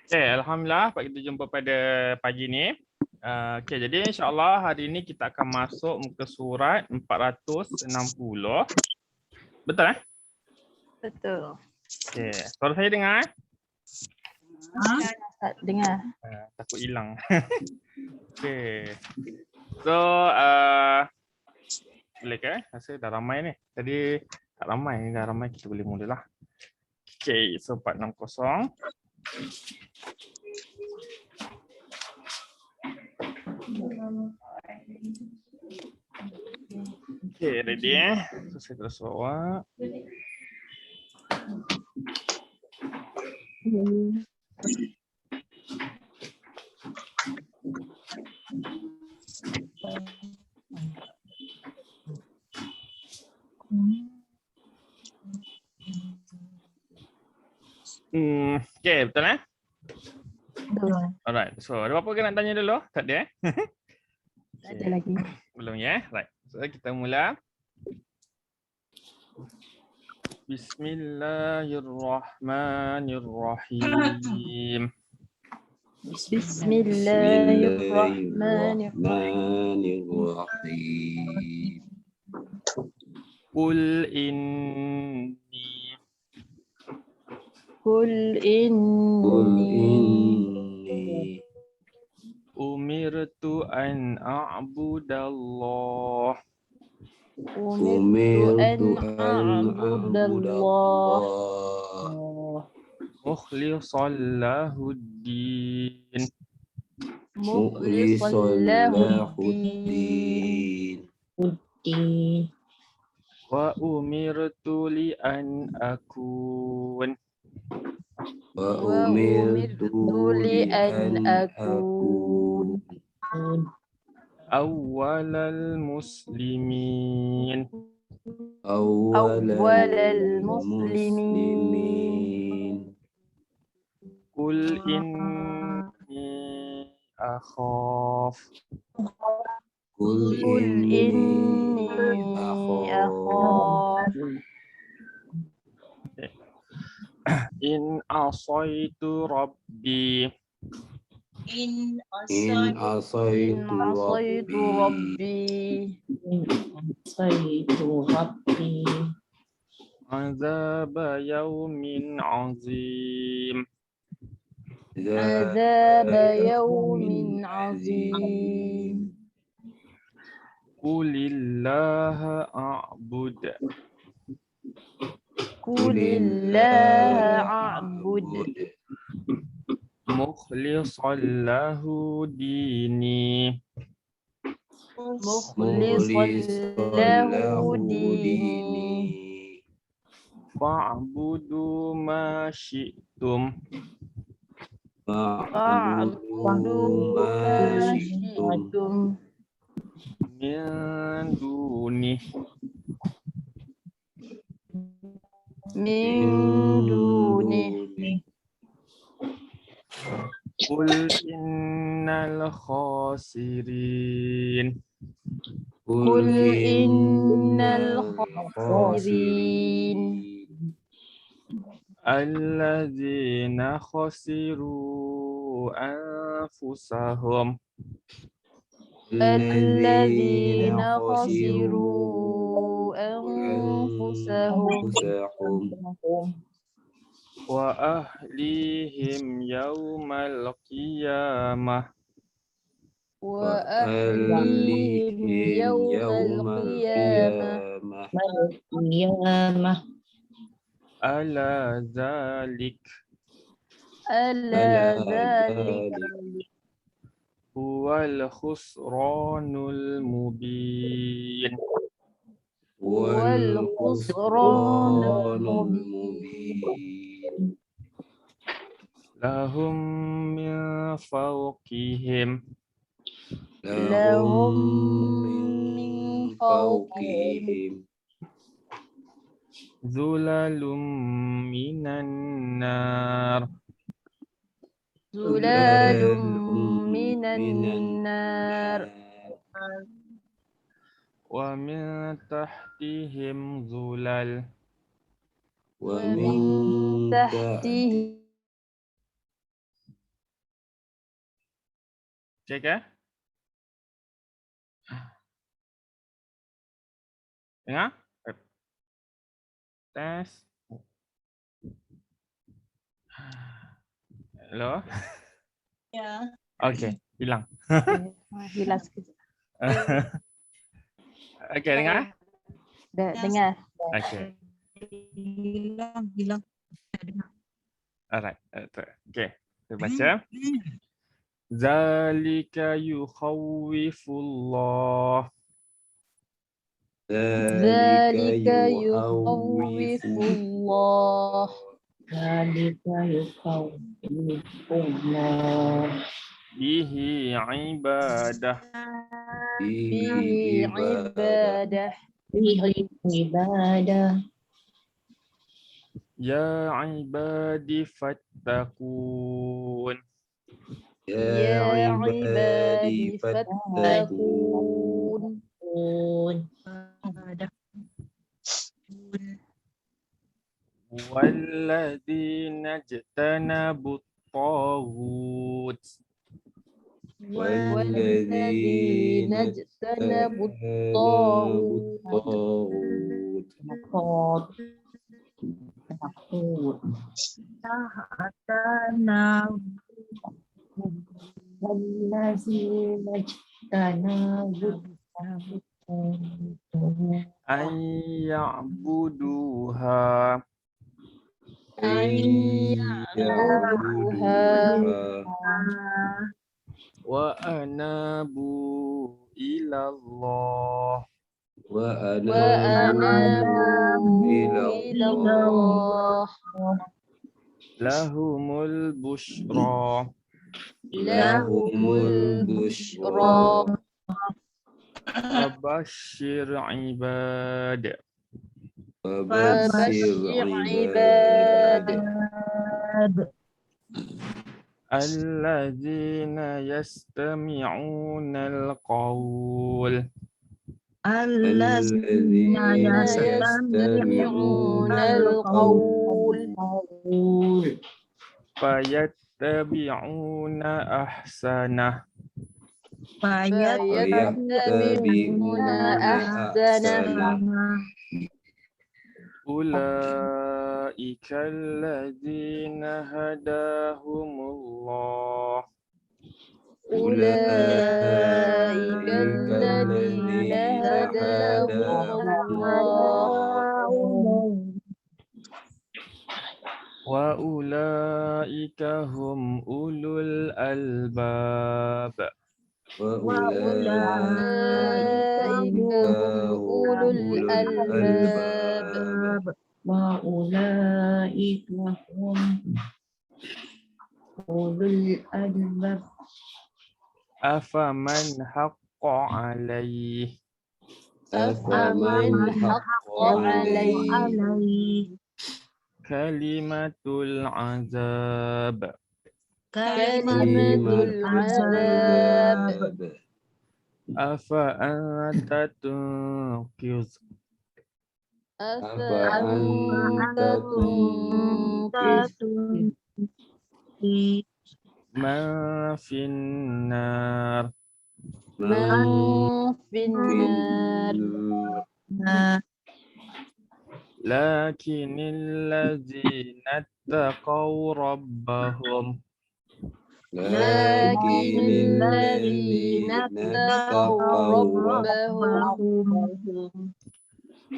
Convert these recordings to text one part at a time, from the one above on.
Okay, Alhamdulillah kita jumpa pada pagi ni. Okay, jadi insyaAllah hari ini kita akan masuk muka surat 460. Betul eh? Betul. Okay, suara saya dengar? Dengar. Takut hilang. Okay. So, boleh ke? Rasa dah ramai ni. Tadi tak ramai, ni dah ramai. Kita boleh mulalah. Okay, so 460. Okay, ready eh? So, saya terus bawa. Okay, betul eh? Betul. Alright, so ada apa-apa nak tanya dulu? Tak ada eh? Tak ada lagi. Belum ya? Right. So kita mula. Bismillahirrahmanirrahim. Bismillahirrahmanirrahim. Qul inni Qul inni umirtu an a'budallah umirtu an a'budallah mukhlishan lahuddin mukhlishan lahuddin wa umirtu li an akun wa umirtu li an akun awwalal muslimin awwalal muslimin. Qul inni akhaf Qul inni akhaf in asaitu rabbi In asaitu rabbi azaba yaumin azim azaba yaumin azim. Qulillaha a'bud Qulillaha a'bud mukhlishan lahu dini mukhlishan lahu dini fa'budu ma syi'tum fa'budu ma syi'tum min dunih min dunih. Qul innal khasirin Qul innal khasirin alladzina khasiru anfusahum alladzina khasiru anfusahum wa ahlihim yaumal qiyamah wa ahlihim yawmal qiyamah ala zalik ala dzalik huwal khusranul mubin wal khusranul mubin. lahum min fawqihim Lahum min fawqihim zulalum minan nar zulalum minan nar wa min tahtihim zulal wa min tahtihim Okey ke? Dengar? Tes. Hello? Ya. Okey, hilang. Hilang sekejap. Okey, dengar? Dah dengar. Okey. Hilang. Alright. Okey. Kita baca. Zalika yukhawwifullah. Zalika yukhawwifullah. Bihi ibadah. Bihi ibadah. Ya ibadi fattaqun. Ya ibadi fattaqun. Walladzina jtanabu at-taghut. Walladzina ijtanabu at-taghut. An ya'buduha. Ya'buduha Wa anabu ilallah. wa anabu ilallah. Lahumul bushra. Lahumul bushra. Fabashshir ibad. Fabashshir ibad. Alladzina yastami'una al-qawl. Alladzina yastami'una al-qawl. Fayattabi'una ahsanah. Fayattabi'una ahsanah. Ulaika alladzina hadahumullah. Ulaika alladzina hadahumullah. Wa ulaika hum ulul albab. Ulaika hum ulul albab. Afaman haqqa alaih Afaman haqqa alaihi kalimatul azab. kalimatul azab. Afa anta tunqiz Anta tunqis man finnar. man finnar. Lakinil ladzina taqaw rabbahum Lakinil ladzina taqaw rabbahum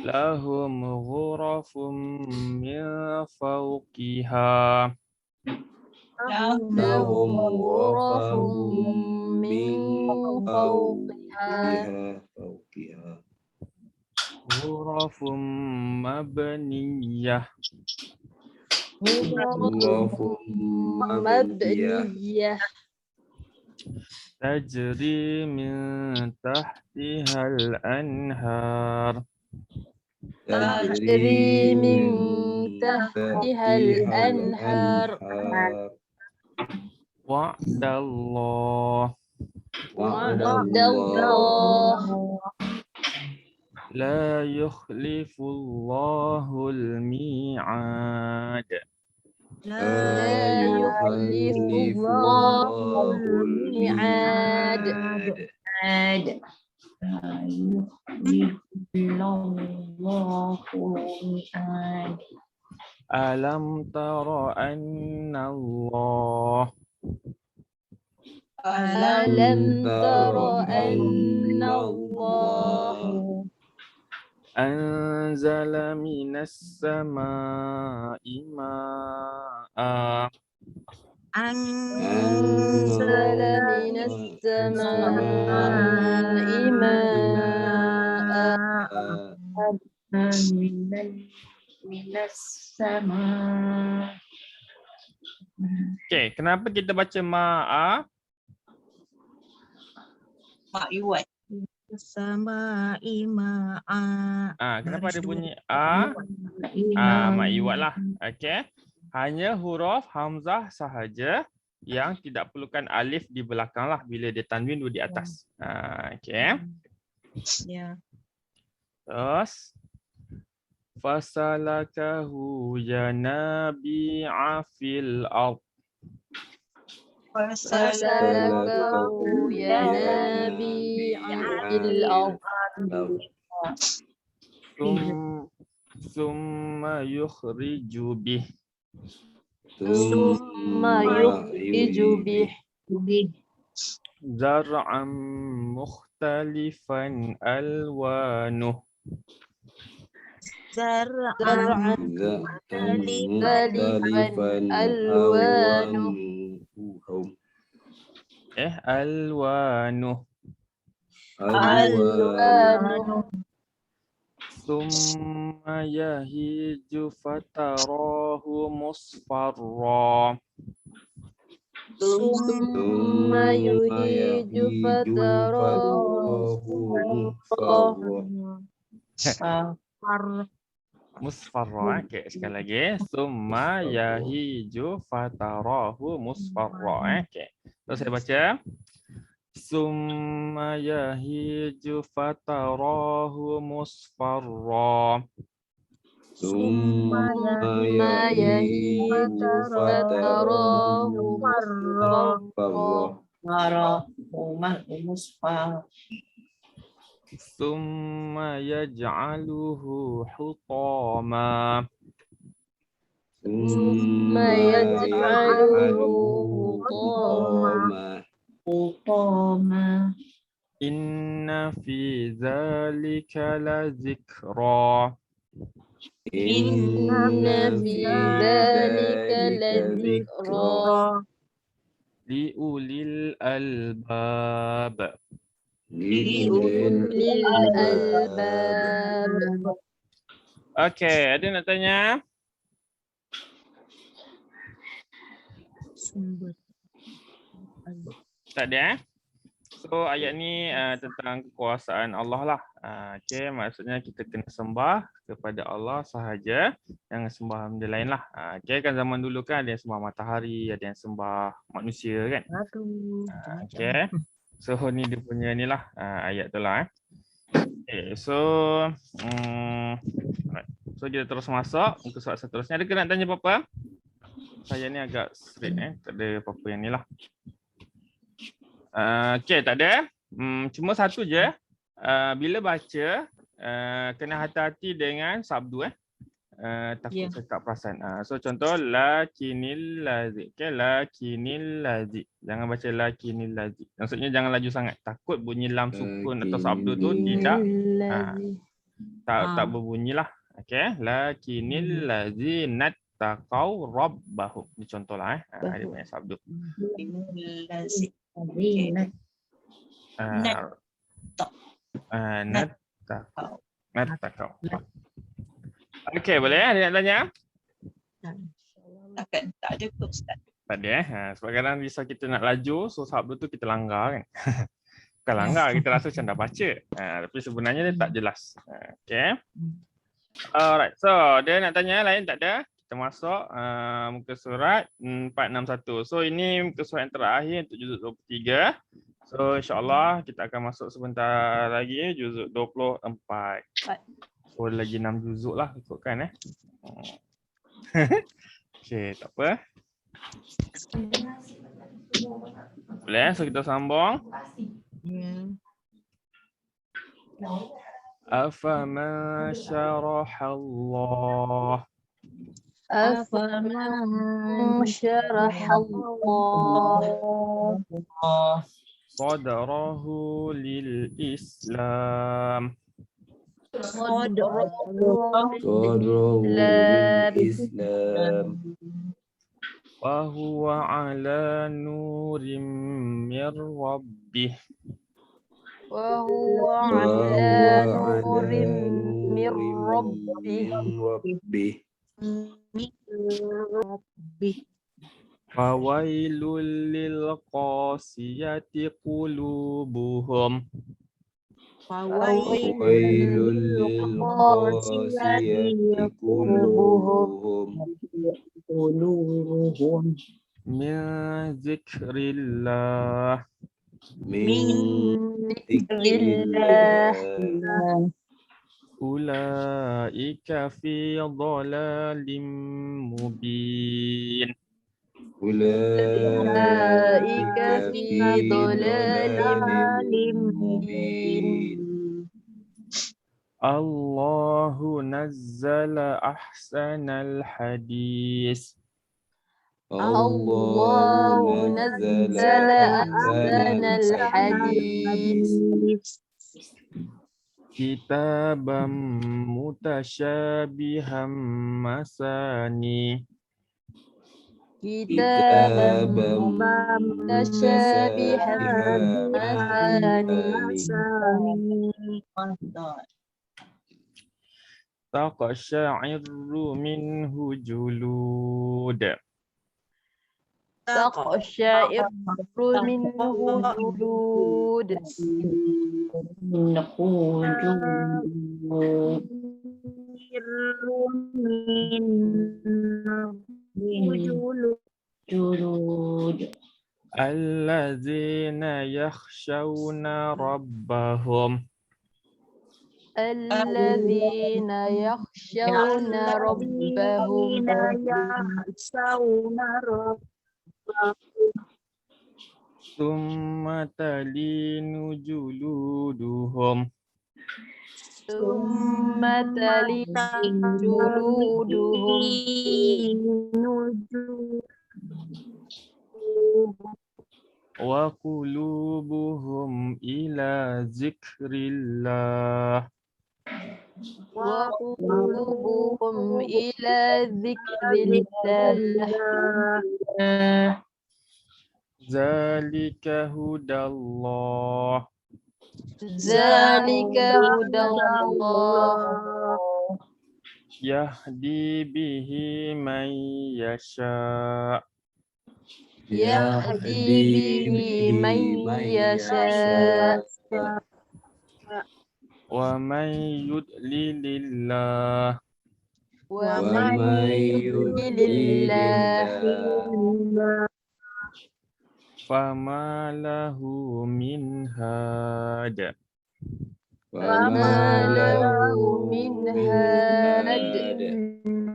lahum ghurafum min fawqiha. lahum ghurafun min fawqiha. Ghurafum mabniyah. Ghurafun mabniyah Tajri min tahtihal anhar. tajri min tahtihal anhar. Wa'dallah Wa'dallah la yukhlifullahul mi'ad. لا يخلف الله الميعاد. Alam tara anna Allah ألم تر أن الله anzala minas sama'i ma'a أنزل من السماء ماء Okay, kenapa kita baca ma'a? Mak Iwat. Sama ima'a. Kenapa ada bunyi a? Mak Iwat lah. Okay. Hanya huruf hamzah sahaja yang tidak perlukan alif di belakang lah bila dia tanwin di atas. Okay. Ya. Terus. Fasalakahu yanabi'a fil ard. فسلكه ينابيع في الأرض ثم يخرج به ثم يخرج به زرعا مختلفا ألوانه زرعا مختلفا ألوانه ألوانه ثم يهيج فتراه مصفرا ثم يهيج فتراه musfarra. Okay, sekali lagi. Summa yahiju fatarahu musfarra. Okay. Terus saya baca. Summa yahiju fatarahu musfarra. Summa yahiju fatarahu musfarra. Summa yaj'aluhu hutama. Summa yaj'aluhu hutama. Inna fi dzalika la zikra. Inna fi dzalika la dzikra Liulil albab. liulil albab. Okay, ada nak tanya? Tak ada. So ayat ni tentang kekuasaan Allah lah. Okay, maksudnya kita kena sembah kepada Allah sahaja, jangan sembah benda lain lah. Okay, kan zaman dulu kan ada yang sembah matahari, ada yang sembah manusia kan. Okay, so ni dia punya ni lah ayat tu lah. Okay, so so kita terus masuk muka surat seterusnya. Ada ke nak tanya apa-apa? Saya ni agak straight tak ada apa-apa yang ni lah. Okay, tak ada. Cuma satu je. Bila baca, kena hati-hati dengan sabdu. Takut saya tak perasan. So contoh, lakinil lazi. Okay, lakinil lazi. Jangan baca lakinil lazi. Maksudnya jangan laju sangat. Takut bunyi lam sukun atau sabdu tu tidak tak berbunyi lah. Okay, lakinil lazi nattaqau rabbahum. Ini contoh lah. Ada banyak sabdu. Nattaqau. Okey, boleh ada nak tanya? Tak ada ke Ustaz? Tak ada sebab kadang risau kita nak laju, so sabdu tu kita langgar kan. Bukan langgar, kita rasa macam dah baca. Tapi sebenarnya dia tak jelas. Okey. Alright, so dia nak tanya lain tak ada? Kita masuk muka surat 461. So ini muka surat yang terakhir untuk juzuk 23. So insyaAllah kita akan masuk sebentar lagi juzuk 24. So lagi 6 juzuk lah ikutkan Okey, tak apa. Boleh, so kita sambung. Ya. Afaman syarahallah أفمن شرح الله sadrahu lil Islam صدره صدره للإسلام للإسلام wa huwa ala nurim mir rabbih وهو وهو على على نور من نور ربه من ربه fawailul lil qasiyati qulubuhum ويل للقاسية قلوبهم min zikrillah من ذكر ذكر الله الله ulaika fi dhalalin mubin. أولئك في ضلال ضلال مبين. مبين Allahu nazzala ahsanal hadis الله الله نزل نزل أحسن أحسن الحديث kitaban mutasyabihan masani كتابا كتابا متشابها مثاني taqsya'irru minhu julud تقشعر منه جلود allazina yakhshawna rabbahum الذين يخشون ربهم thumma talinu juluduhum ثم تلين جلودهم wa qulubuhum ila zikrillah وقلوبهم إلى ذكر الله zalika hudallah ذلك هدى الله yahdi bihi man yasha يهدي به من يشاء wa man yudlilillah ومن يضلل الله fama lahu min had فما له من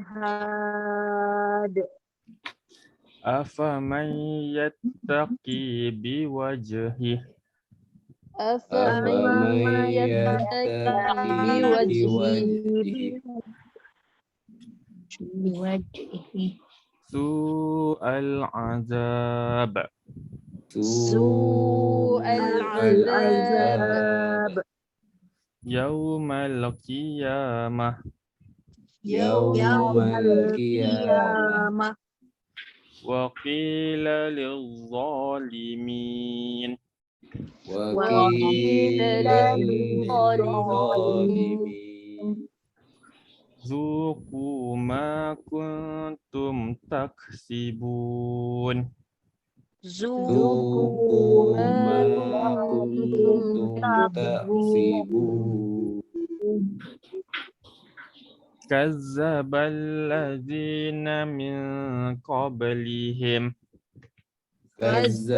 هاد afaman yattaqi biwajhihi أفمن يتقي بوجهه su'al azab سوء العذاب yaumal qiyamah يوم القيامة wa qila lil-zalimin وقيل للظالمين zuqu ma kuntum taksibun ذوقوا ما كنتم تكسبون kazzabal ladzina min qablihim كذب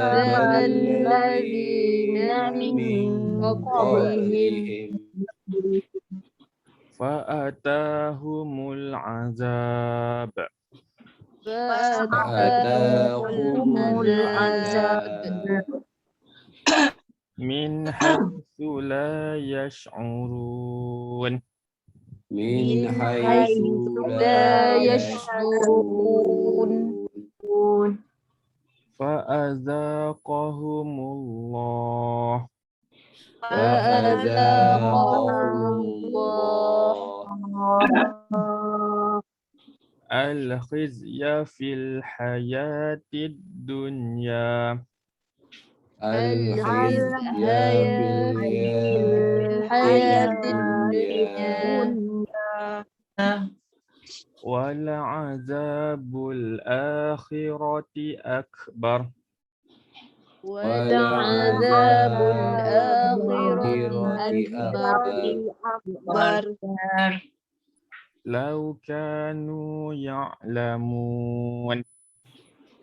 الذين من قبلهم fa'atahumul azab فأتاهم العذاب من حيث لا يشعرون من من حيث حيث لا لا يشعرون يشعرون فأذاقهم الله فأذاقهم الله الخزي في الحياة الدنيا الخزي في الحياة الدنيا ولعذاب الآخرة أكبر ولعذاب الآخرة أكبر لو كانوا يعلمون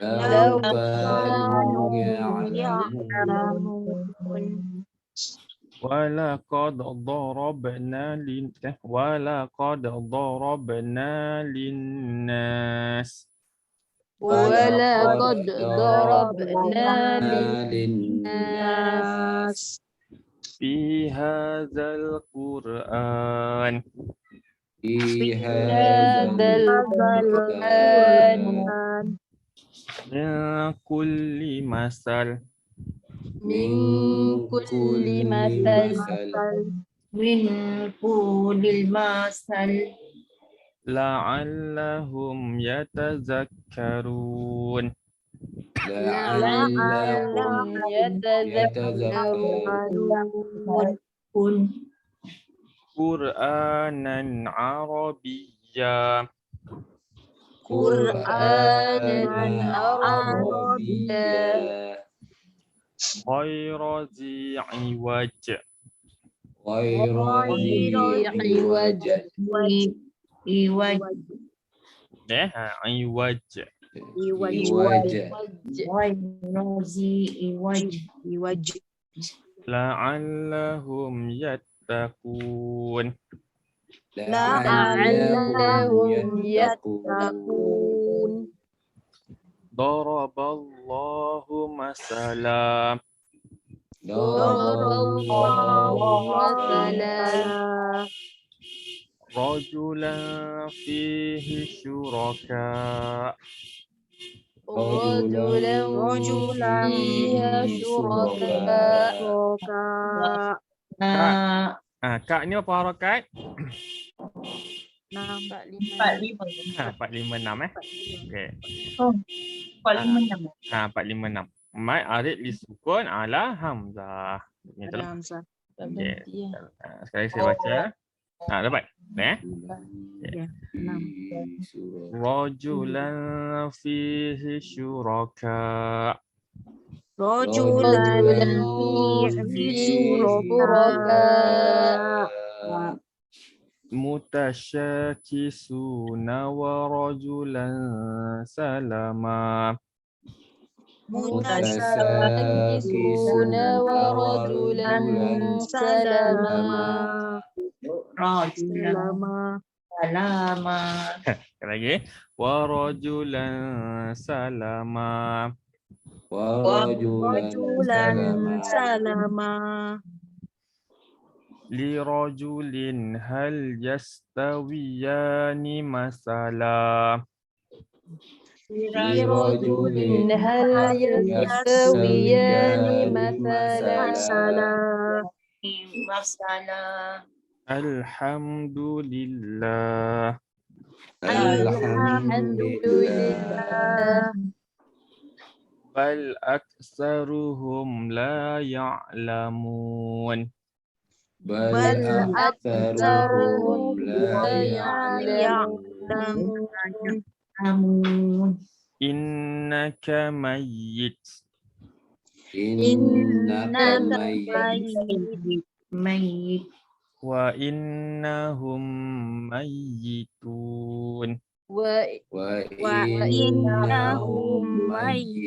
لو كانوا يعلمون ولقد ضربنا للناس ولقد ضربنا للناس في هذا القرآن في هذا هذا القرآن من كل مثل من كل مثل من كل المثل لعلهم يتذكرون لعلهم يتذكرون قرآنا عربيا قرآنا عربيا غير ذي عوج غير ذي عوج إيواج عوج عوج إيواج لعلهم يتقون لعلهم يتقون ضرب الله مثلا ضرب الله مثلا رجلا فيه شركاء رجلا فيها شركاء Kak ni apa harakat? 45. 456 Okey. 45. 456. Mat arid li sukun ala hamzah. Ni telah. Okey. Sekali saya baca. Dapat. Rajulan fihi syuraka. رجلا فيه شركاء متشاكسون ورجلا سلما متشاكسون ورجلا سلما Sekali lagi. Warajulan salama. ورجلا سلما Lirajulin hal yastawiyani masala. لرجل هل يستويان مثلا Alhamdulillah. الحمد لله Bal aksaruhum la ya'lamun. بل أكثرهم لا يعلمون Innaka mayyit. إنك ميت Wa innahum mayyitun. وإنهم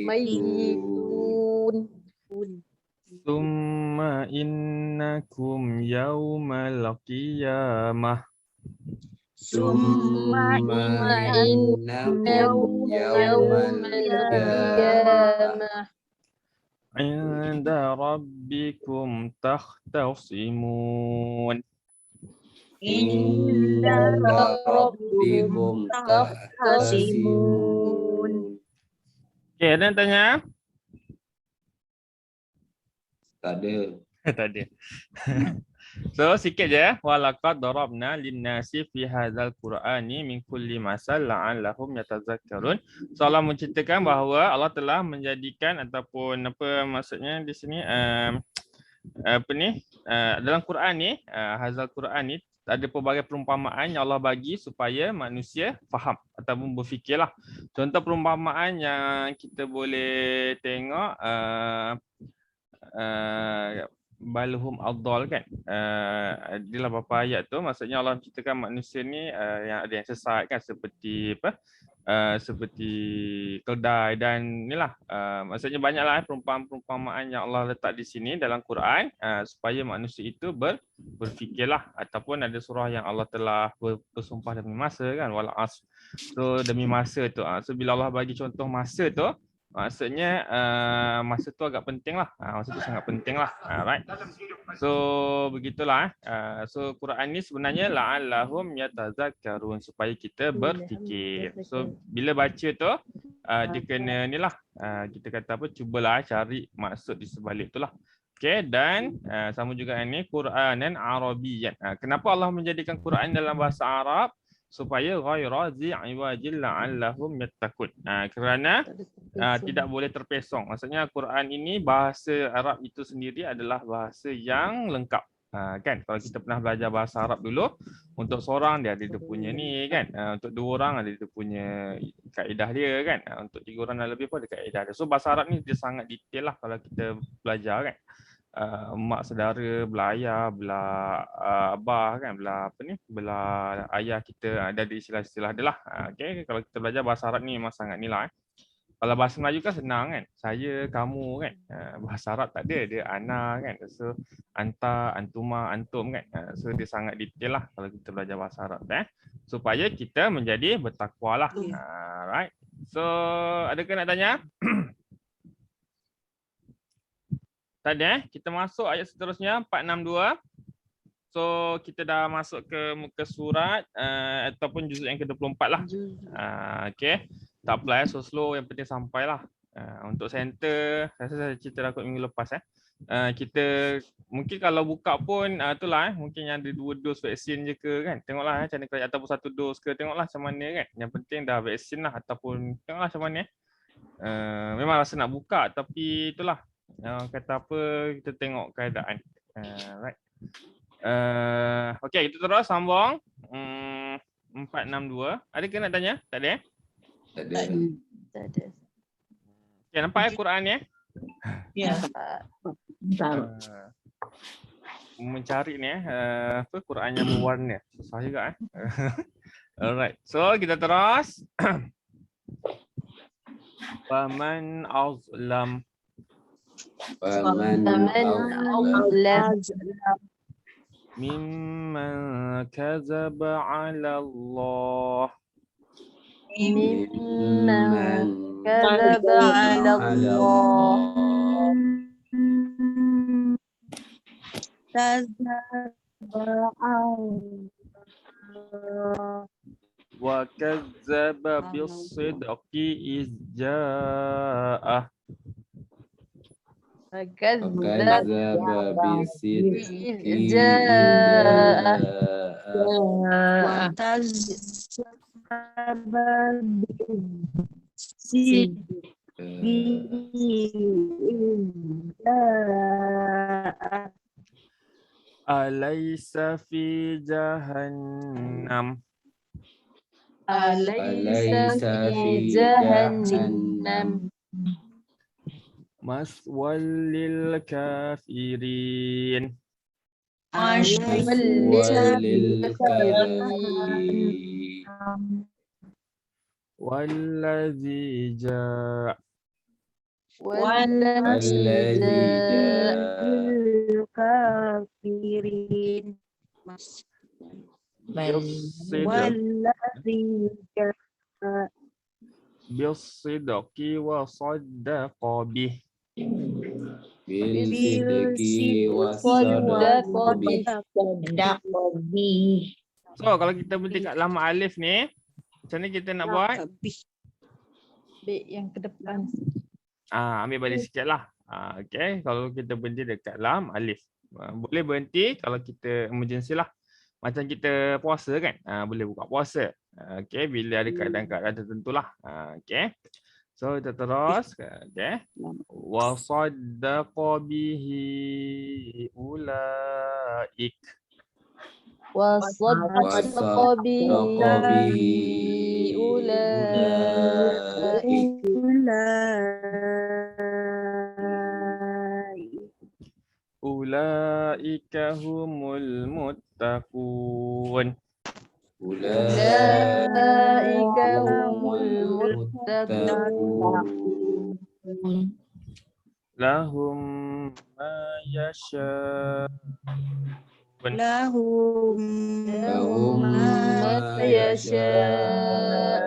ميتون Thumma innakum yawmal qiyamah Summa innahum yawmal qiyamah Inda rabbikum takhtasimun. inda rabbikum tahtasimun. Okay, ada yang tanya? Tak ada. Tak ada. So sikit je. Walaqad darabna linnasi fi hadzal qur'ani min kulli masal la'allahum yatazakkarun. So Allah menceritakan bahawa Allah telah menjadikan ataupun apa maksudnya di sini apa ni dalam Quran ni hadzal Quran ni ada pelbagai perumpamaan yang Allah bagi supaya manusia faham ataupun berfikirlah. Contoh perumpamaan yang kita boleh tengok balhum adall kan, adalah beberapa ayat tu, maksudnya Allah menciptakan manusia ni yang ada yang sesat kan, seperti apa, seperti keldai dan inilah, maksudnya banyaklah perumpamaan-perumpamaan yang Allah letak di sini dalam Quran supaya manusia itu berfikirlah, ataupun ada surah yang Allah telah bersumpah demi masa kan, wal asr. So demi masa tu, so bila Allah bagi contoh masa tu, maksudnya masa tu agak penting lah, masa tu sangat penting lah, right? So begitulah. So Quran ni sebenarnya la'allahum yatazakkarun, supaya kita berfikir. So bila baca tu dia kena ni lah, kita kata apa, cubalah cari maksud di sebalik tu lah. Okay, dan sama juga ini Quranan Arabiyyan. Kenapa Allah menjadikan Quran dalam bahasa Arab? Supaya ghaira zi'iwajil la'allahum yattaqun. Kerana tidak boleh terpesong. Maksudnya Quran ini bahasa Arab itu sendiri adalah bahasa yang lengkap. Kan kalau kita pernah belajar bahasa Arab dulu, untuk seorang dia ada dia punya ni kan, untuk dua orang ada dia punya kaedah dia kan, untuk tiga orang dan lebih pun ada kaedah dia. So bahasa Arab ni dia sangat detail lah kalau kita belajar kan. Mak saudara, belah ayah, belah abah kan, belah apa ni, belah ayah kita, ada istilah-istilah dia lah. Okay, kalau kita belajar bahasa Arab ni memang sangat ni lah. Kalau bahasa Melayu kan senang kan, saya, kamu kan. Bahasa Arab tak ada, dia ana kan, so anta, antuma, antum kan. So dia sangat detail lah kalau kita belajar bahasa Arab supaya kita menjadi bertakwa lah. Right. So adakah nak tanya? Tadi kita masuk ayat seterusnya 462. So kita dah masuk ke muka surat ataupun juzuk yang ke-24 lah. Okay. Tak apalah so slow, yang penting sampailah. Untuk center, saya cerita dah kot minggu lepas kita mungkin kalau buka pun itulah mungkin yang ada 2 dos vaksin je ke kan. Tengoklah macam mana, ataupun 1 dos ke, tengoklah macam mana kan. Yang penting dah vaksin lah, ataupun tengoklah macam mana. Memang rasa nak buka tapi itulah. Kata apa, kita tengok keadaan. Right. Okay, kita terus sambung. 462. Ada ke nak tanya? Tak ada? Tak ada. Okay, nampak Quran ni? Ya. Mencari ni apa Quran yang berwarna. Susah juga Alright. So kita terus. Faman azlam. Faman azlam mimman kadzaba 'ala Allah. mimman kadzaba 'ala Allah kadzaba 'ala Wa kadzaba bis-sidqi iz ja'ah. kadzaba bisidqi ja'ah. Alaysa fi jahannam. Alaysa fi jahannam Maswal lil kafirin. walil kafirin Wallazi ja'a. wallazi kafirin والذي جاء بالصدق وصدق به. بالصدق صدق والصدق به. به. So kalau kita berhenti kat lam alif ni, macam ni kita nak buat? B yang ke depan. Ambil balik sikit lah. Okay, kalau kita berhenti dekat lam alif. Boleh berhenti kalau kita emergency lah. Macam kita puasa kan, boleh buka puasa. Okay, bila ada keadaan-keadaan tertentu lah. Okay, so kita terus. Okay, wa saddaqa bihi ulaik. وصدق به أولئك Ulaika humul muttaqun. أولئك هم المتقون Lahum ma yasha. لهم لهم ما يشاء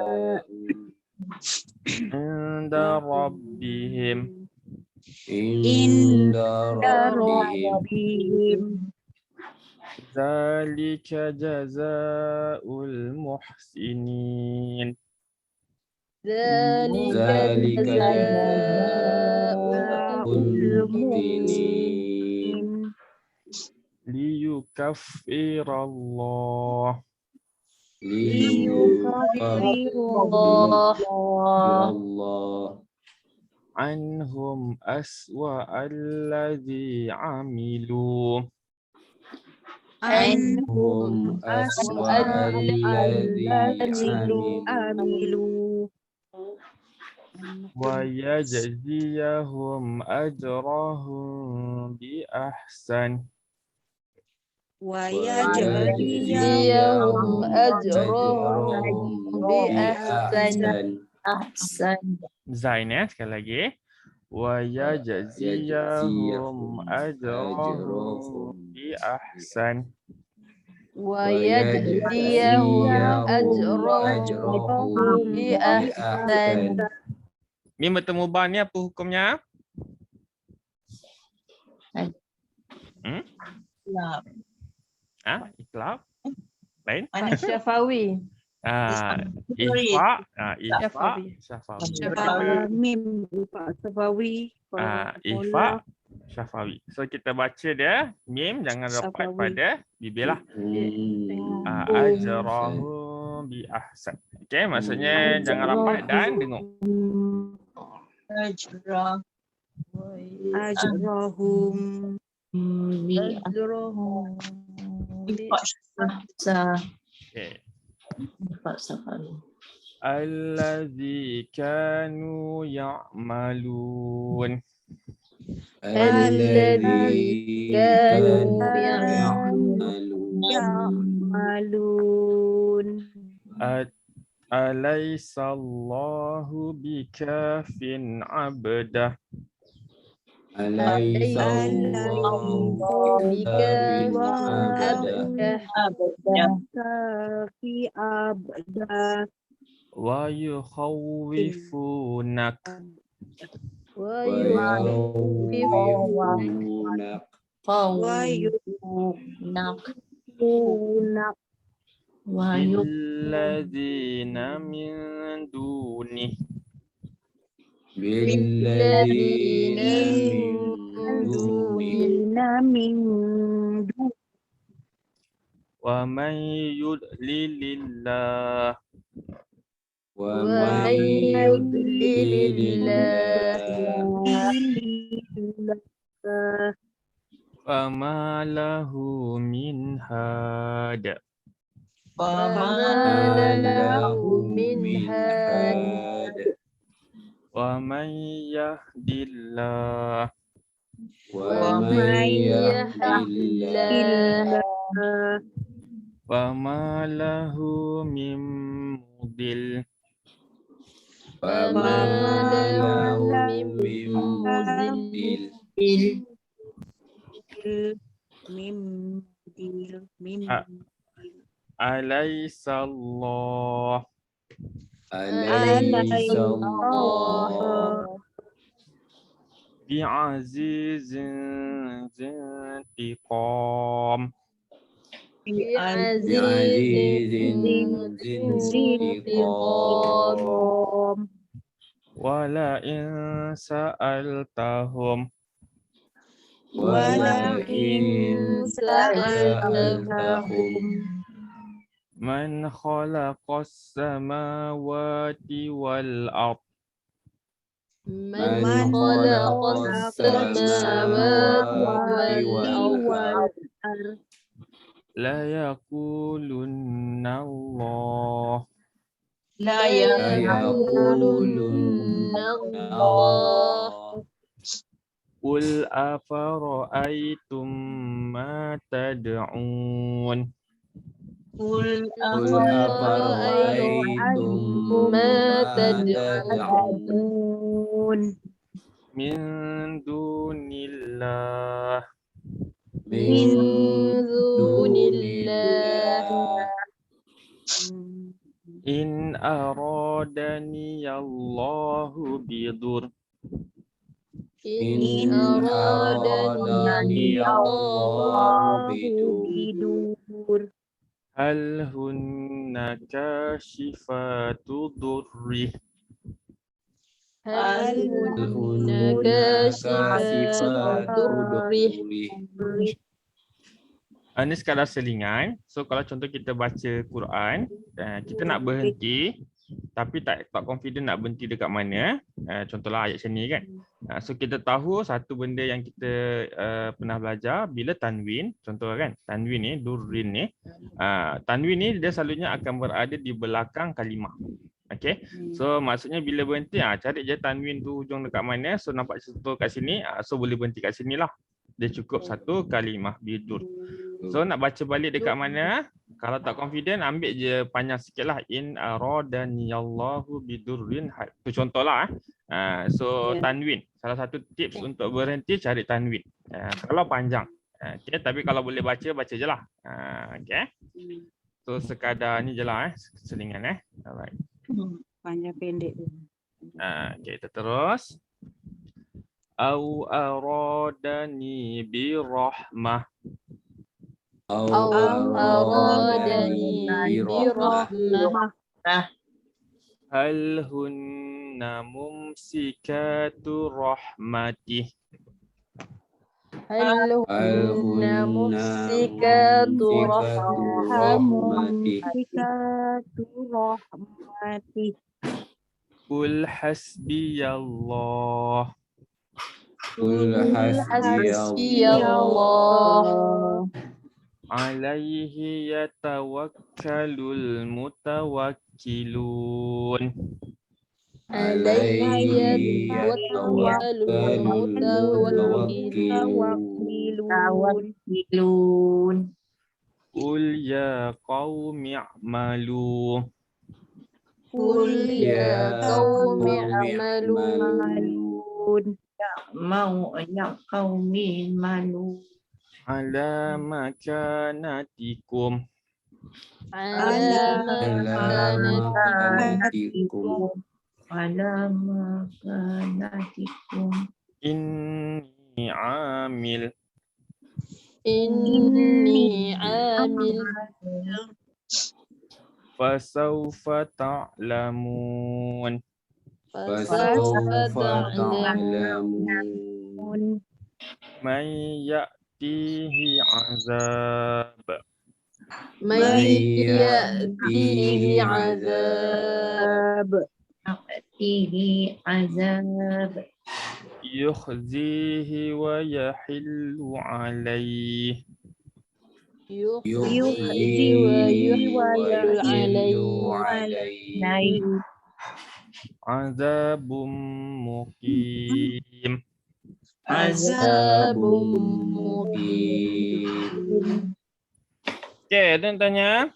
Inda rabbihim. عند ربهم Zalika jazaa'ul muhsinin. ذلك ذلك جزاء المحسنين Liyukaffirallah ليكفر الله الله anhum aswa alladhi amilu. هم أسوأ الذي عملوا Wa yajziyahum ajrahum bi ahsan. ويجزيهم أجرهم بأحسن Zain sekali lagi. Wa yajziyahum ajrahum bi ahsan. ويجزيهم أجرهم بأحسن. Mim bertemu ba ni apa hukumnya? Iklab. Lain? Syafawi. Ihfa. Syafawi. Ihfa. Syafawi. So kita baca dia. Mim jangan rapat pada bibir lah. Ajrahu bi ahsan. Okay, maksudnya jangan rapat dan dengung. أجرهم Okay. Allazi kanu ya'malun. الذي كانوا يعملون Alaysa Allahu bikafin abdah. أليس الله بكافٍ عبده في أبدا Wa yukhawifunak. Billadzina min dunih. بالذين من دونه Wa man yudlilillah. ومن يضلل الله Fama lahu min had. فما له من هاد Wa man yahdillah. ومن يهد الله Fama lahu min mudil. فما له من مضل Alaisallah Alaysallah bi'azizin zintiqam بعزيز بعزيز ذي انتقام Om wala in sa'altahum ولئن سألتهم man khalaqas samawati wal ard من من خلق خلق السماوات السماوات والأرض والأرض la yaqulunna Allah لا لا يقولون يقولن الله qul afara'aytum ma tad'un قل قل أفرأيتم أفرأيتم ما ما تدعون تدعون min dunillah من من دون دون الله الله in aradani Allahu bidur إن إن أرادني أرادني الله الله بدور hal hunna kashifatu durri هل هل هن هن كاشفات كاشفات ضره ضره Ini sekadar selingan. So kalau contoh kita baca Quran, kita nak berhenti tapi tak confident nak berhenti dekat mana. Contohlah ayat sini kan. So kita tahu satu benda yang kita pernah belajar bila tanwin, contoh kan, tanwin ni, durrin ni. Tanwin ni dia selalunya akan berada di belakang kalimah. Okay. So maksudnya bila berhenti, cari je tanwin tu hujung dekat mana. So nampak contoh kat sini, so boleh berhenti kat sini lah. Dia cukup satu kalimah bidur. So nak baca balik dekat mana? Kalau tak confident, ambil je panjang sikit lah. In aradhaniyallahu bidurrin. Itu contohlah. So tanwin. Salah satu tips untuk berhenti, cari tanwin. Kalau panjang. Okay, tapi kalau boleh baca, baca je lah. Okay. So sekadar ni je lah. Selingan. Alright. panjang pendek tu. Okay, kita terus. Au aradani birahmah. أو أرادني أرادني برحمة برحمة هل هن ممسكات رحمته هل هل هن هن ممسكات ممسكات رحمته رحمته Rahmati قل حسبي الله قل حسبي حسبي الله الله عليه يتوكل المتوكلون عليه عليه يتوكل المتوكلون توكلون قل يا قوم اعملوا قل يا قوم اعملوا اعملوا mau ya qaumi malu على مكانتكم على مكانتكم ala makanatikum إني عامل إني عامل فسوف تعلمون فسوف فسوف تعلمون تعلمون من يأتيه عذاب من يأتيه عذاب fihi azab يخزيه ويحل عليه يخزي ويحل عليه عليه عذاب مقيم عذاب مقيم. Okay, ada yang tanya?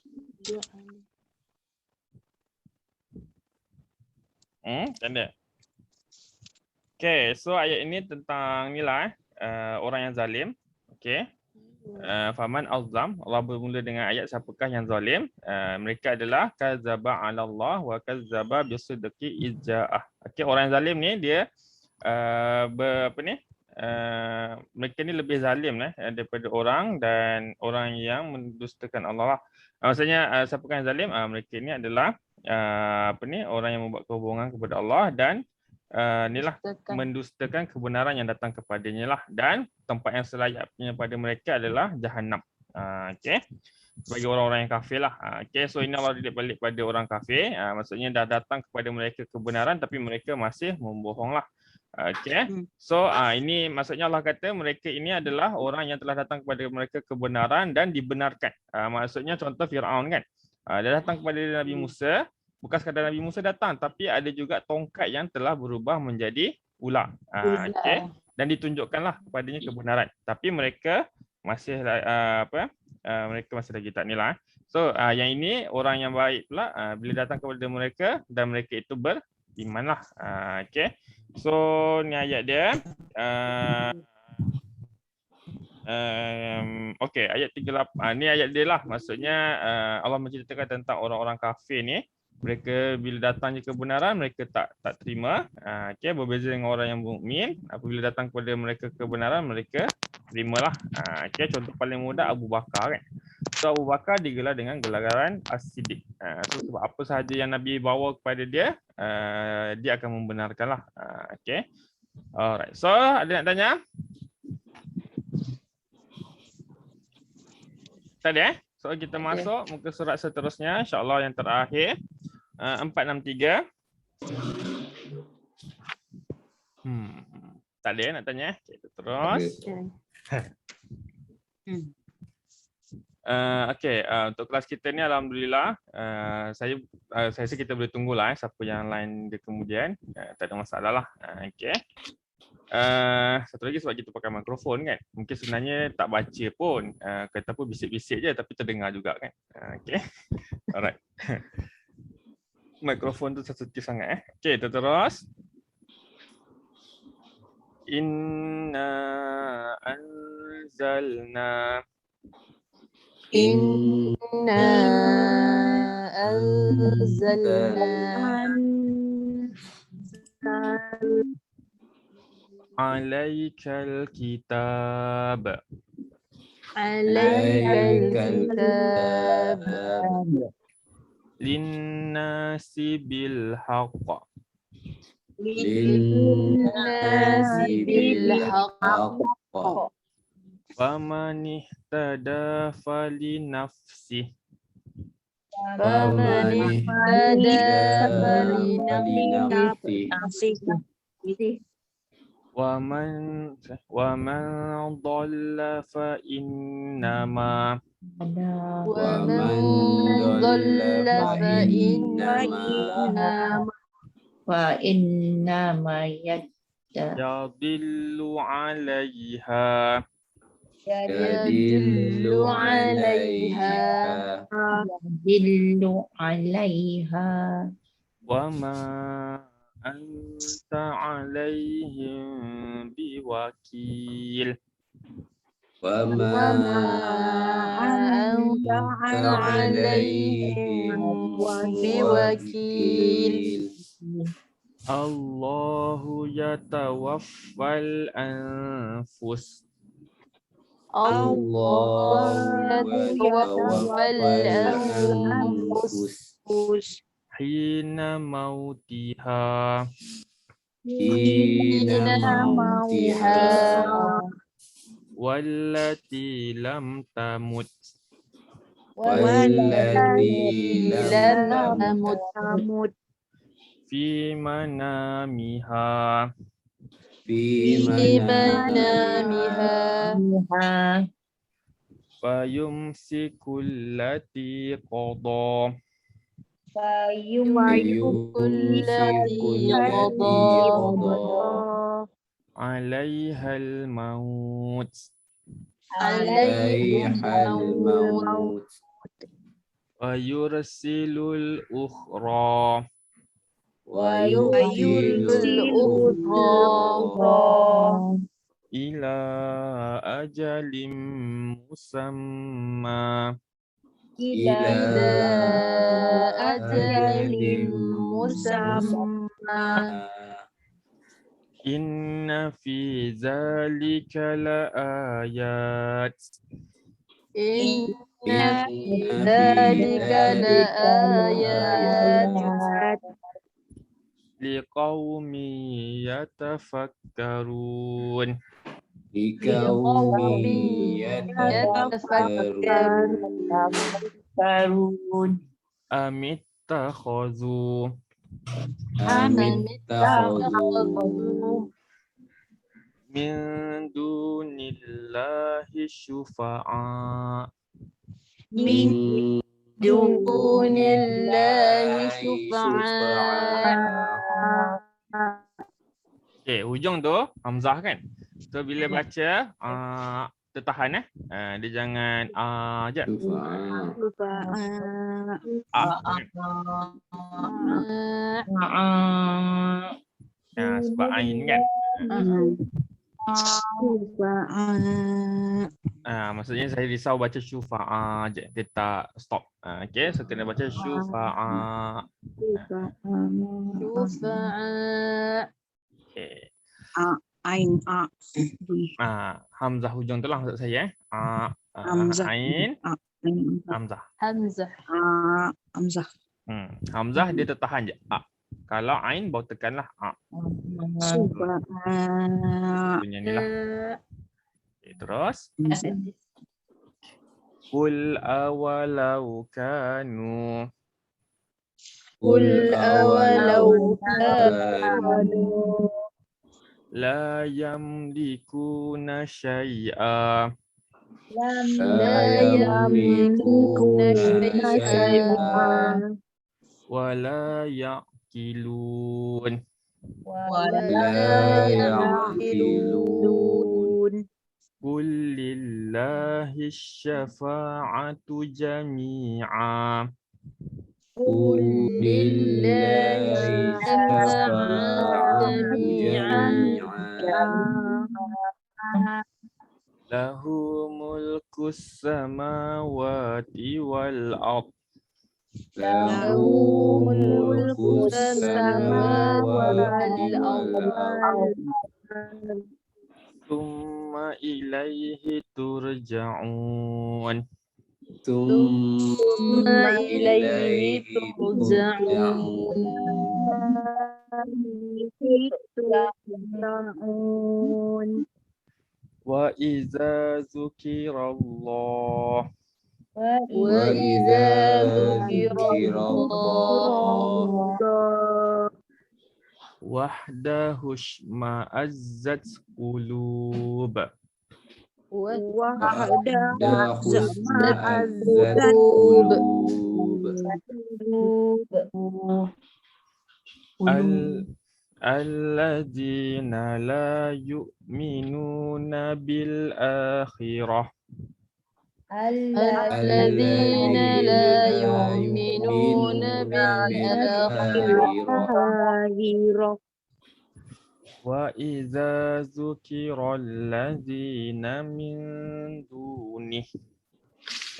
Tak ada? Okay, so ayat ini tentang ni lah orang yang zalim. Okay. Faman azlam, Allah bermula dengan ayat siapakah yang zalim. Mereka adalah kadzaba 'ala Allah wa kadzaba bisidqi ija'ah. Okey, orang yang zalim ni dia mereka ni lebih zalim daripada orang dan orang yang mendustakan Allah lah. Maksudnya siapakah yang zalim? Mereka ni adalah orang yang membuat kehubungan kepada Allah dan inilah mendustakan kebenaran yang datang kepadanya lah, dan tempat yang selayaknya pada mereka adalah Jahannam. Okey, bagi orang-orang yang kafir lah. Okey, so ini Allah didik balik pada orang kafir. Maksudnya dah datang kepada mereka kebenaran tapi mereka masih membohong lah. Okey, so ini maksudnya Allah kata mereka ini adalah orang yang telah datang kepada mereka kebenaran dan dibenarkan. Maksudnya contoh Firaun kan, dia datang kepada Nabi Musa. Bukan sekadar Nabi Musa datang, tapi ada juga tongkat yang telah berubah menjadi ular. Okay. Dan ditunjukkanlah kepadanya kebenaran. Tapi mereka masih mereka masih lagi tak ni lah. So yang ini orang yang baik pula bila datang kepada mereka dan mereka itu beriman lah. Okay. So ni ayat dia. Okay, ayat 38. Ni ayat dia lah. Maksudnya Allah menceritakan tentang orang-orang kafir ni. Mereka bila datangnya kebenaran mereka tak terima. Okay, berbeza dengan orang yang mukmin, apabila datang kepada mereka kebenaran mereka terimalah. Okay, contoh paling mudah Abu Bakar kan. So Abu Bakar digelar dengan gelaran As-Siddiq. So sebab apa sahaja yang Nabi bawa kepada dia, dia akan membenarkanlah. Okay. Alright. So ada nak tanya? Tak ada So kita masuk muka surat seterusnya, insya-Allah yang terakhir. 463. Tak ada nak tanya? Okay, terus. Okey, untuk kelas kita ni alhamdulillah saya rasa kita boleh tunggulah siapa yang lain dia kemudian. Tak ada masalah lah. Okey. Satu lagi sebab kita pakai mikrofon kan. Mungkin sebenarnya tak baca pun. Kata pun bisik-bisik je tapi terdengar juga kan. Okey. Alright. Mikrofon tu sensitif sangat Okey, kita terus. Inna anzalna alaikal kitab linnasi bil haqq wa man ihtada fali nafsih wa man dhalla fa innama wa innama yadillu 'alaiha yadillu 'alaiha wa ma anta 'alaihim biwakil wa ma anta 'alaihim biwakil. Allahu yatawaffal anfus hina mautiha wallati lam tamut fi manamiha fayumsikul lati qada alaihal maut wa yursilul ukhra ila ajalin musamma. إلى أجل مسمى Inna fi zalika laayat. إن في ذلك لآيات Liqaumin yatafakkarun. لقوم يتفكرون Karun. Amittakhadhu أم اتخذوا min dunillahi syufa'a. من دون الله شفعاء Okay, hujung tu hamzah kan. So bila baca tertahan dia jangan je. شفعاء Lupa. Sebab ain kan. Lupa. Maksudnya saya risau baca syufa'a je. Dia tak stop. Okay, so kena baca syufa'a. شفعاء Okay. Ain a. Hamzah hujung tu lah maksud saya. Hamzah. Ain, Ain. hamzah. همزة Hamzah. Hamzah dia tertahan je. Kalau ain baru tekanlah Sufa. punya ni lah. Okay, terus. Qul awalau kanu قل أولو كانوا la yamlikuna syai'a لا يملكون شيئا wa la ya'qilun. ولا يعقلون Qul lillahi syafa'atu jami'a قل لله الشفاعة جميعا lahu mulkus samawati wal ard له ملك السماوات والأرض thumma ilaihi turja'un. ثم إليه ترجعون Wa iza zukirallah وإذا ذكر الله wahdahu shma'azzat qulub. وحده اشمأزت قلوب Alladzina la yu'minuna bil akhirah الذين لا يؤمنون بالآخرة wa iza zukiralladzina min dunih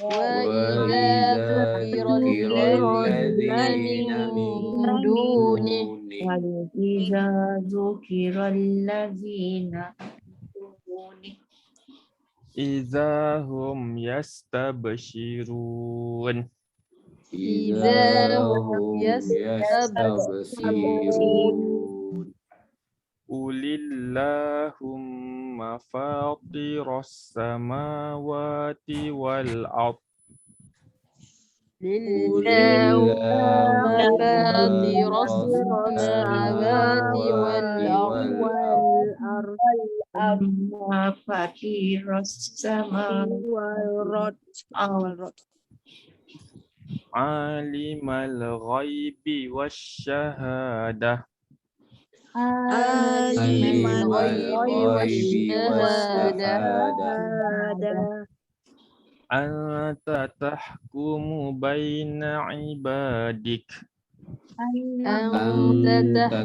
وإذا ذكر الذين من دونه وإذا ذكر الذين iza hum yastabshirun. إذا هم يستبشرون Qulillahumma fatiras samawati wal ard لله فاطر السماوات والأرض فاطر السماوات والأرض alimal ghaibi wasyahada عالم الغيب والشهادة anta tahkumu baina ibadik أنت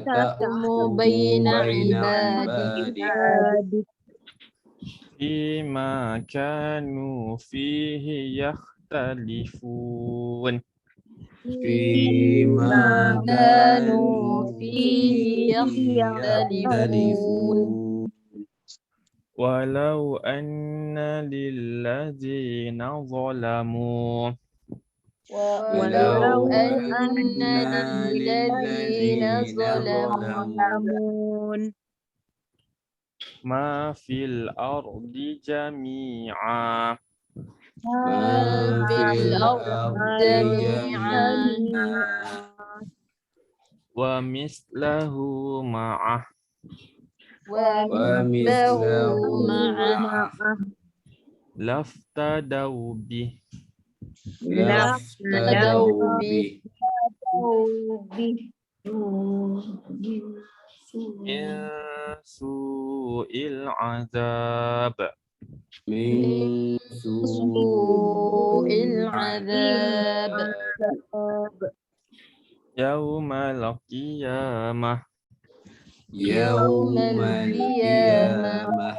تحكم بين عبادك فيما كانوا فيه يختلفون. فيما كانوا فيه يختلفون. ولو أن للذين ظلموا ولو أن للذين ظلموا ما في الأرض جميعا ما في الأرض جميعا ومثله معه ومثله معه لافتدوا به لافتدوا به من سوء العذاب من سوء العذاب يوم القيامة يوم القيامة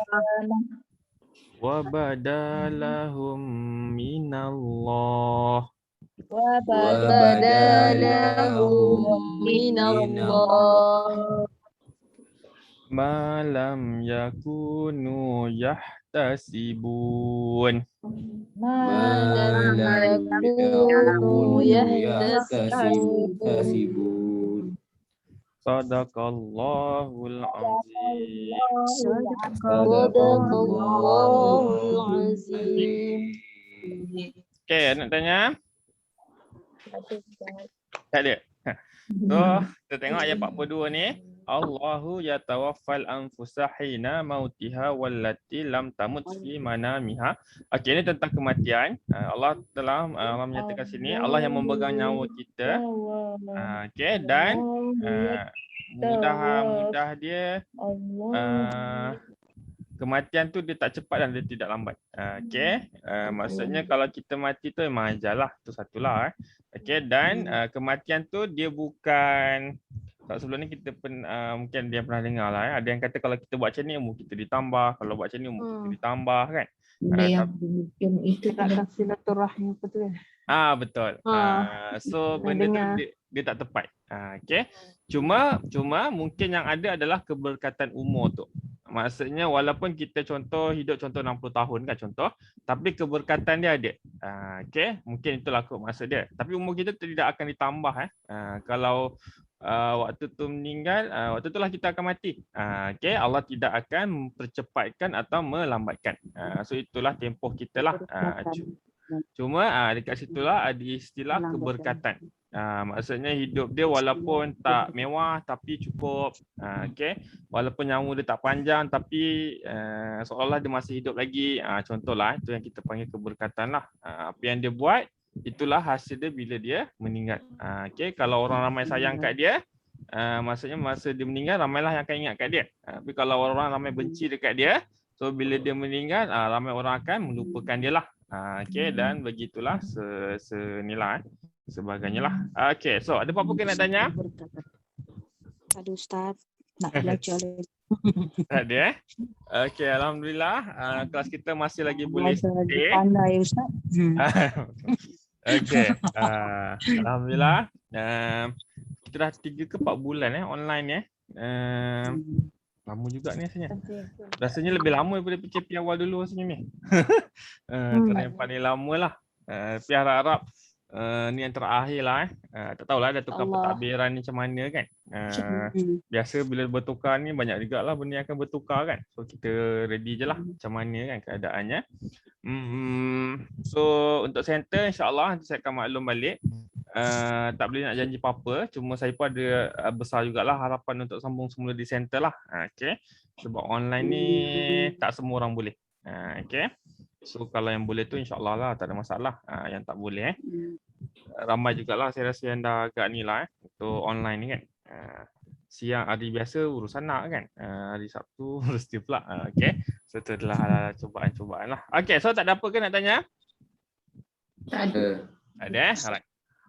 وبدا لهم من الله وبدا لهم من الله ما لم يكونوا يحتسبون ما لم يكونوا يحتسبون صدق الله العظيم. صدق الله العظيم. Okey, nak tanya? Tak ada. So, kita tengok ayat 42 ni. Allahu yatawaffal anfusa hina mautiha wallati lam tamut fi manamiha. Okey, ini tentang kematian. Allah telah menyatakan sini Allah yang memegang nyawa kita. Okey, dan mudah dia kematian tu dia tak cepat dan dia tidak lambat. Okey, maksudnya kalau kita mati tu memang ajalah, tu satulah. Okey, dan kematian tu dia bukan, tak, sebelum ni kita mungkin dia pernah dengar lah. Ada yang kata kalau kita buat macam ni umur kita ditambah, kalau buat macam ni umur kita ditambah kan. Benda yang mungkin itu Tak silaturahim betul. Betul. So benda tu dia tak tepat. Okey. Cuma mungkin yang ada adalah keberkatan umur tu. Maksudnya walaupun kita hidup contoh 60 tahun kan contoh, tapi keberkatan dia ada. Okey, mungkin itulah maksud dia. Tapi umur kita tidak akan ditambah kalau waktu tu meninggal, waktu itulah kita akan mati. Okey, Allah tidak akan mempercepatkan atau melambatkan. So itulah tempoh kita lah. Cuma dekat situlah ada istilah keberkatan. Maksudnya hidup dia walaupun tak mewah tapi cukup. Okey, walaupun nyawa dia tak panjang tapi seolah dia masih hidup lagi. Contohlah itu yang kita panggil keberkatan lah. Apa yang dia buat itulah hasil dia bila dia meninggal. Okey, kalau orang ramai sayang kat dia, maksudnya masa dia meninggal ramailah yang akan ingat kat dia. Tapi kalau orang ramai benci dekat dia, so bila dia meninggal ramai orang akan melupakan dia lah. Okey, dan begitulah senilai sebagainya lah. Okey, so ada apa-apa nak tanya? Ada Ustaz nak belajar lagi. Tak ada Okey, alhamdulillah kelas kita masih lagi boleh stay. Pandai Ustaz. Okey, alhamdulillah. Kita dah 3 ke 4 bulan online lama juga ni rasanya. Rasanya lebih lama daripada PKP awal dulu rasanya ni. Paling lama lah. Tapi harap-harap ni yang terakhir lah. Tak tahulah dah tukar pentadbiran ni macam mana kan. Biasa bila bertukar ni banyak juga lah benda yang akan bertukar kan. So kita ready je lah macam mana kan keadaannya. So untuk center insyaAllah nanti saya akan maklum balik. Tak boleh nak janji apa-apa. Cuma saya pun ada besar jugalah harapan untuk sambung semula di center lah. Okay. Sebab online ni tak semua orang boleh. Okay. So kalau yang boleh tu insyaAllah lah tak ada masalah. Yang tak boleh ramai jugalah saya rasa yang dah agak ni lah untuk online ni kan. Siang hari biasa urus anak kan. Hari Sabtu urus dia pula. Okay. So itu adalah cubaan-cubaan lah. Okay, so tak ada apa ke nak tanya? tak ada. Ada Alright.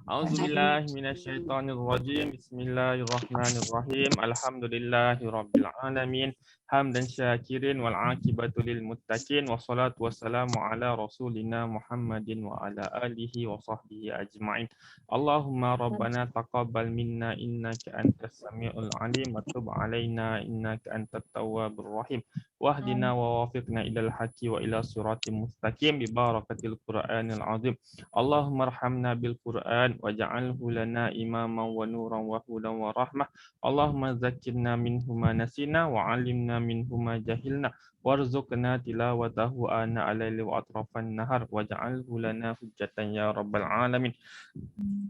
A'udzubillahi minasyaitonirrajim. Bismillahirrahmanirrahim. Alhamdulillahirabbil alamin. hamdan syakirin wal aqibatu lil muttaqin wassalatu wassalamu ala rasulina Muhammadin wa ala alihi wa sahbihi ajma'in. Allahumma rabbana taqabbal minna innaka antas samiul alim wa tub alaina innaka antat tawwabur rahim. Wahdina wa wafiqna ilal haqqi wa ila siratim mustaqim bi barakatil Qur'anil azim. Allahumma arhamna bil Qur'an waj'alhu lana imaman wa nuran wa hudan wa rahmah. Allahumma zakkirna minhu ma nasina wa 'allimna minhu ma jahilna warzuqna tilawatahu ana al-laili wa atrafan nahar waj'alhu lana hujjatan ya rabbal alamin.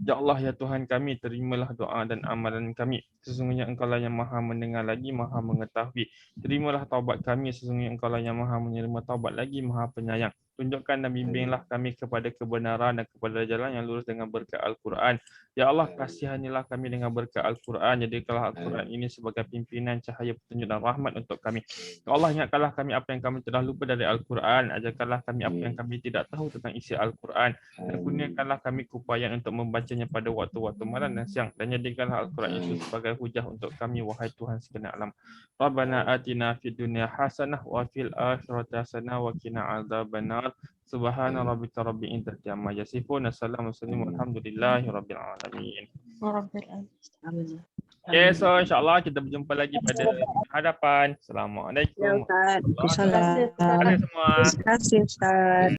Ya Allah, ya Tuhan kami, terimalah doa dan amalan kami. Sesungguhnya Engkau lah yang Maha mendengar lagi Maha mengetahui. Terimalah taubat kami, sesungguhnya Engkau lah yang Maha menerima taubat lagi Maha penyayang. Tunjukkan dan bimbinglah kami kepada kebenaran dan kepada jalan yang lurus dengan berkat Al-Quran. Ya Allah, kasihanilah kami dengan berkat Al-Quran. Jadikanlah Al-Quran ini sebagai pimpinan, cahaya, petunjuk dan rahmat untuk kami. Ya Allah, ingatkanlah kami apa yang kami telah lupa dari Al-Quran. Ajarkanlah kami apa yang kami tidak tahu tentang isi Al-Quran. Dan kurniakanlah kami keupayaan untuk membacanya pada waktu-waktu malam dan siang. Dan jadikanlah Al-Quran itu sebagai hujah untuk kami, wahai Tuhan sekalian alam. Rabbana atina fid dunya hasanah wa fil akhirati hasanah wa qina adzabannar. Subhana rabbika rabbil izzati amma yasifun. Assalamualaikum warahmatullahi rabbil alamin. Okay, so insyaAllah kita berjumpa lagi pada hadapan. Assalamualaikum. Ustaz. Terima kasih semua. Terima kasih Ustaz.